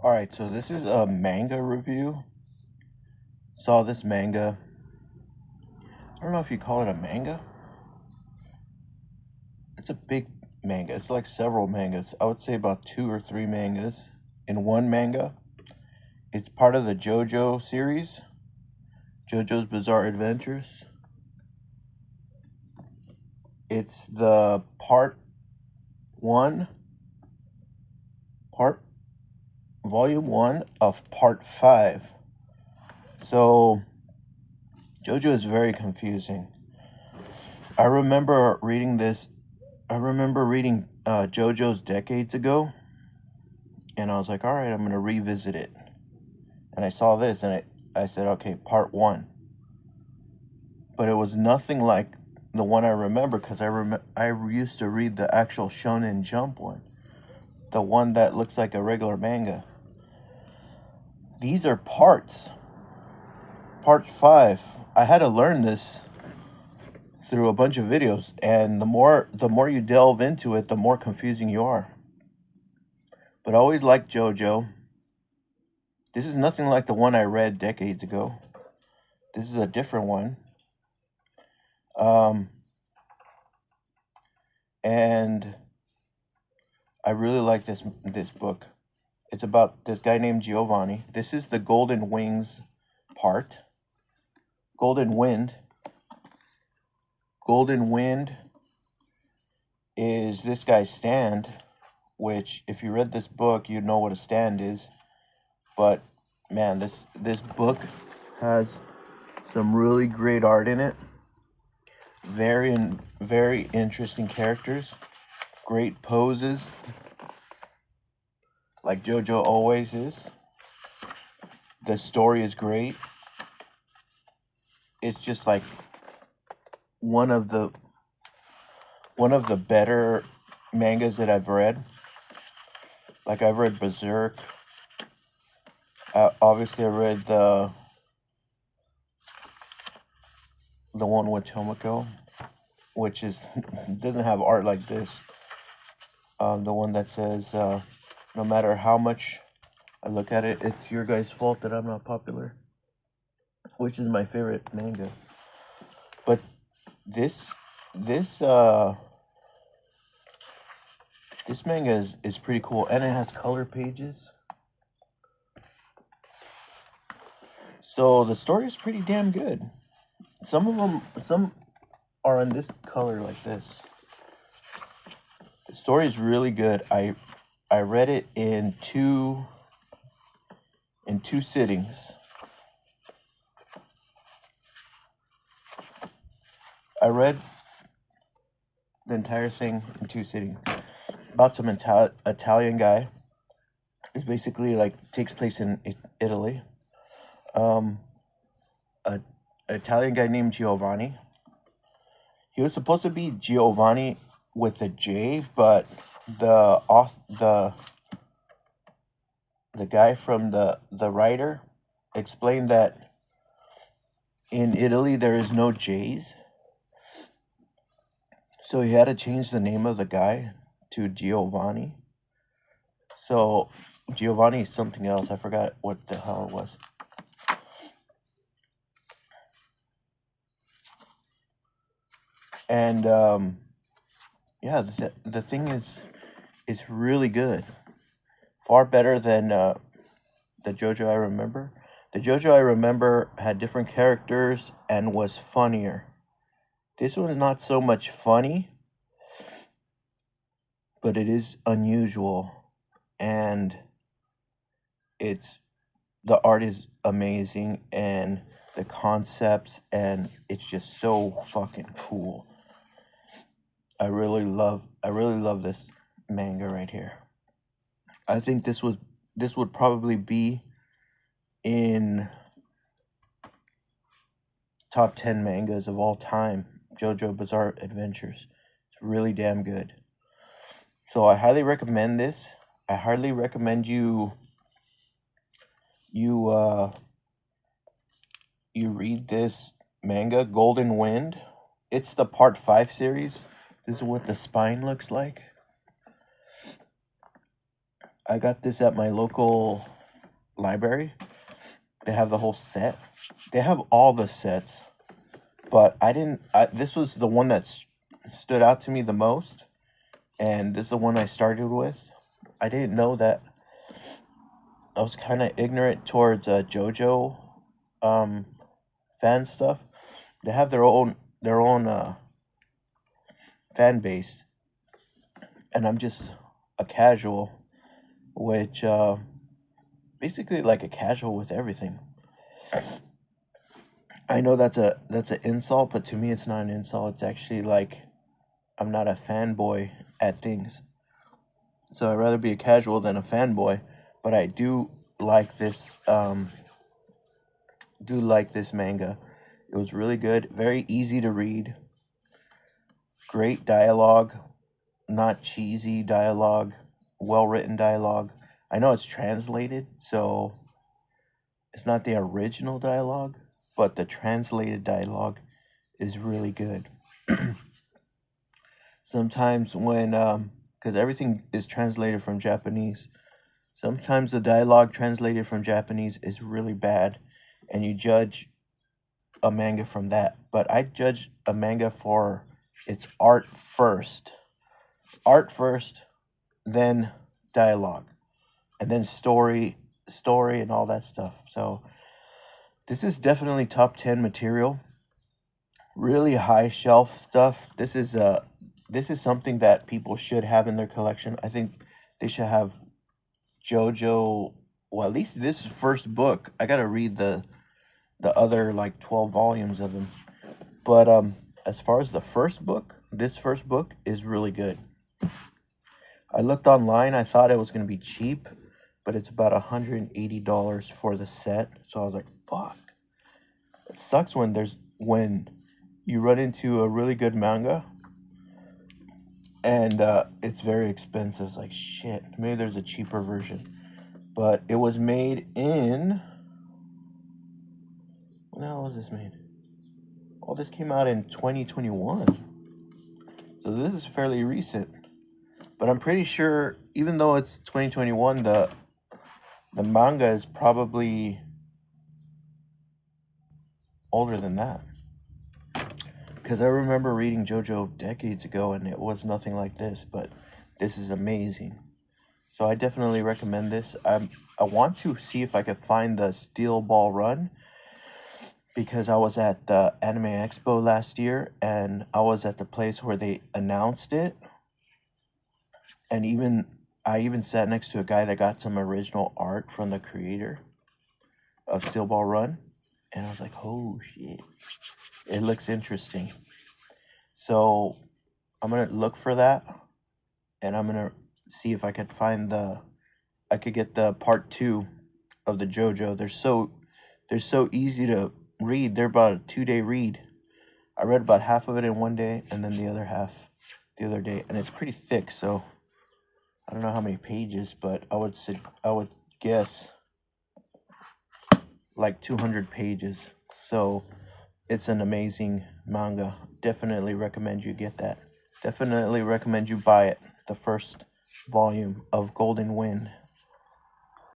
Alright, so this is a manga review. Saw this manga. I don't know if you call it a manga. It's a big manga. It's like several mangas. I would say about 2 or 3 mangas in one manga. It's part of the JoJo series, JoJo's Bizarre Adventures. It's the volume 1 of part 5. So JoJo is very confusing. I remember reading JoJo's decades ago, and I was like, all right, I'm going to revisit it. And I saw this, and I said, okay, part 1. But it was nothing like the one I remember, because I used to read the actual Shonen Jump one, the one that looks like a regular manga. These are parts. Part 5. I had to learn this through a bunch of videos, and the more you delve into it, the more confusing you are. But I always liked JoJo. This is nothing like the one I read decades ago. This is a different one. And I really like this book. It's about this guy named Giovanni. This is the Golden Wings part. Golden Wind. Golden Wind is this guy's stand, which if you read this book, you'd know what a stand is. But man, this book has some really great art in it. Very interesting characters. Great poses, like JoJo always is. The story is great. It's just like one of the better mangas that I've read. Like, I've read Berserk. Obviously, I read the one with Tomoko, which is doesn't have art like this. The one that says, no matter how much I look at it, it's your guys' fault that I'm not popular, which is my favorite manga. But this manga is pretty cool, and it has color pages. So the story is pretty damn good. Some are in this color like this. The story is really good. I read it in two sittings. I read the entire thing in 2 sittings. About some Italian guy. It's basically like takes place in Italy. An Italian guy named Giovanni. He was supposed to be Giovanni with a J, but the guy from the writer explained that in Italy there is no J's, so he had to change the name of the guy to Giovanni. So Giovanni is something else. I forgot what the hell it was. And yeah, the thing is really good. Far better than the JoJo I remember. The JoJo I remember had different characters and was funnier. This one is not so much funny, but it is unusual, and the art is amazing, and the concepts, and it's just so fucking cool. I really love this manga right here. I think this would probably be in top 10 mangas of all time. JoJo Bizarre Adventures. It's really damn good. So I highly recommend this. I highly recommend you read this manga, Golden Wind. It's the part 5 series. This is what the spine looks like. I got this at my local library. They have the whole set. They have all the sets, but this was the one that stood out to me the most, and this is the one I started with. I didn't know that. I was kind of ignorant towards JoJo fan stuff. They have their own fan base, and I'm just a casual, which basically like a casual with everything. I know that's an insult, but to me it's not an insult. It's actually like I'm not a fanboy at things. So I'd rather be a casual than a fanboy, but I do like this manga. It was really good, very easy to read, great dialogue, not cheesy dialogue, well written dialogue. I know it's translated, so it's not the original dialogue, but the translated dialogue is really good. Sometimes when, because everything is translated from Japanese, sometimes the dialogue translated from Japanese is really bad, and you judge a manga from that. But I judge a manga for its art first. Art first, then dialogue, and then story, and all that stuff. So this is definitely top 10 material. Really high shelf stuff. This is something that people should have in their collection. I think they should have JoJo. Well, at least this first book. I gotta read the other like 12 volumes of them. But as far as the first book, this first book is really good. I looked online. I thought it was gonna be cheap, but it's about $180 for the set. So I was like, fuck. It sucks when you run into a really good manga and it's very expensive. It's like, shit, maybe there's a cheaper version. But it was made in, when the hell was this made? Oh, this came out in 2021. So this is fairly recent. But I'm pretty sure, even though it's 2021, the manga is probably older than that. Because I remember reading JoJo decades ago and it was nothing like this, but this is amazing. So I definitely recommend this. I want to see if I could find the Steel Ball Run, because I was at the Anime Expo last year and I was at the place where they announced it. And I even sat next to a guy that got some original art from the creator of Steel Ball Run. And I was like, oh shit, it looks interesting. So I'm going to look for that. And I'm going to see if I could I could get the part 2 of the JoJo. They're so easy to read. They're about a 2-day read. I read about half of it in one day and then the other half the other day. And it's pretty thick, so I don't know how many pages, but I would guess like 200 pages. So it's an amazing manga. Definitely recommend you get that. Definitely recommend you buy it. The first volume of Golden Wind.